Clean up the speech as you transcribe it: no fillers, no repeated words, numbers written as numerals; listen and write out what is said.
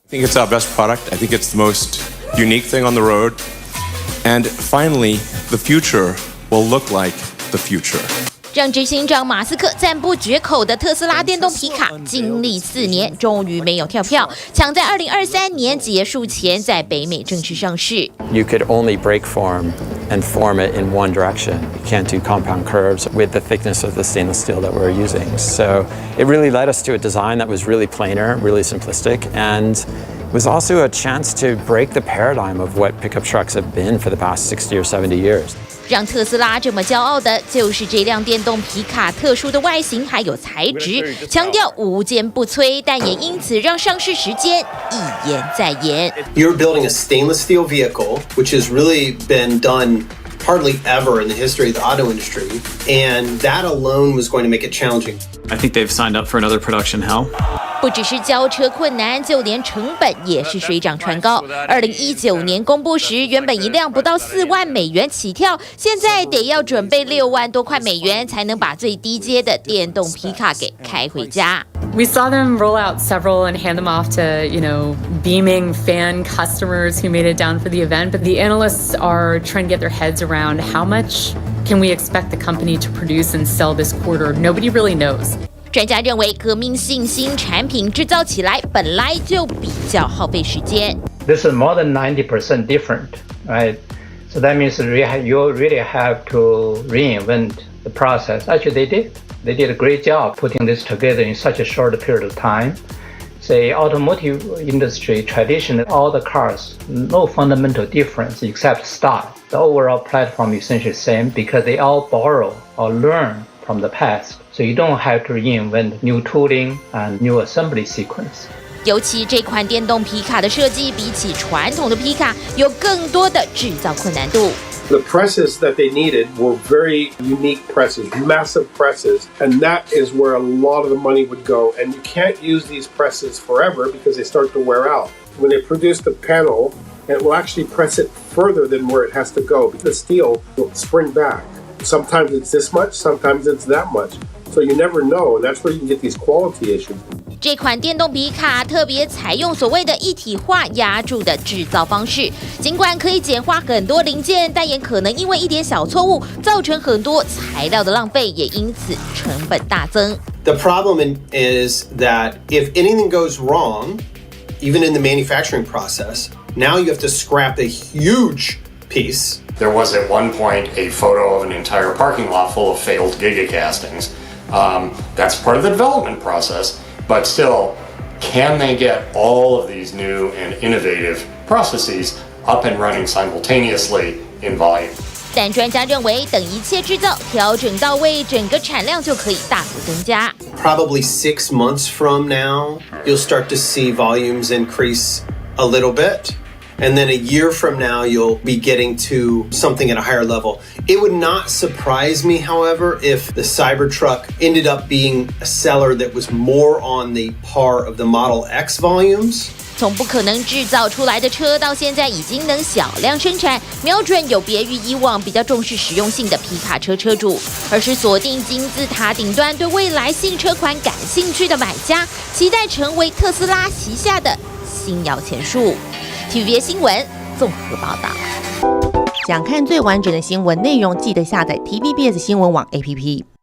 I think it's our best product. I think it's the most unique thing on the road. And finally, the future will look like the future. 让执行长马斯克赞不绝口的特斯拉电动皮卡，经历4年，终于没有跳票，抢在2023年结束前在北美正式上市。You could only brake form and form it in one direction. You can't do compound curves with the thickness of the stainless steel that we're using. So it really led us to a design that was really plainer, really simplistic, and was also a chance to break the paradigm of what pickup trucks have been for the past 60 or 70 years. 让特斯拉这么骄傲的，就是这辆电动皮卡特殊的外形还有材质，强调无坚不摧，但也因此让上市时间一延再延。You're building a stainless steel vehicle, which has really been done hardly ever in the history of the auto industry, and that alone was going to make it challenging. I think they've signed up for another production hell. 不只是交车困难，就连成本也是水涨船高。2019年公布时，原本一辆不到4万美元起跳，现在得要准备6万多块美元，才能把最低阶的电动皮卡给开回家。We saw them roll out several and hand them off to, beaming fan customers who made it down for the event. But the analysts are trying to get their heads around how much can we expect the company to produce and sell this quarter? Nobody really knows. 专家认为，革命性新产品制造起来本来就比较耗费时间。This is more than 90% different, right? So that means you really have to reinvent the process. Actually, they did. They did a great job putting this together in such a short period of time. The automotive industry traditionally, all the cars, no fundamental difference except style. The overall platform is essentially the same because they all borrow or learn from the past. So you don't have to reinvent new tooling and new assembly sequence. 尤其这款电动皮卡的设计，比起传统的皮卡，有更多的制造困难度。The presses that they needed were very unique presses, massive presses, and that is where a lot of the money would go. And you can't use these presses forever because they start to wear out. When they produce the panel, it will actually press it further than where it has to go because the steel will spring back. Sometimes it's this much, sometimes it's that much. So you never know, and that's where you can get these quality issues. 这款电动皮卡特别采用所谓的一体化压铸的制造方式，尽管可以简化很多零件，但也可能因为一点小错误造成很多材料的浪费，也因此成本大增。The problem is that if anything goes wrong, even in the manufacturing process, now you have to scrap a huge piece. There was at one point a photo of an entire parking lot full of failed gigacastings. That's part of the development process, but still, can they get all of these new and innovative processes up and running simultaneously in volume? 但专家认为，等一切制造调整到位，整个产量就可以大幅增加。Probably 6 months from now, you'll start to see volumes increase a little bit. And then a year from now, you'll be getting to something at a higher level. It would not surprise me, however, if the Cybertruck ended up being a seller that was more on the par of the Model X volumes. 从不可能制造出来的车，到现在已经能小量生产，瞄准有别于以往比较重视实用性的皮卡车车主，而是锁定金字塔顶端对未来新车款感兴趣的买家，期待成为特斯拉旗下的新摇钱树。TVBS 新闻综合报道。想看最完整的新闻内容，记得下载 TVBS 新闻网 APP。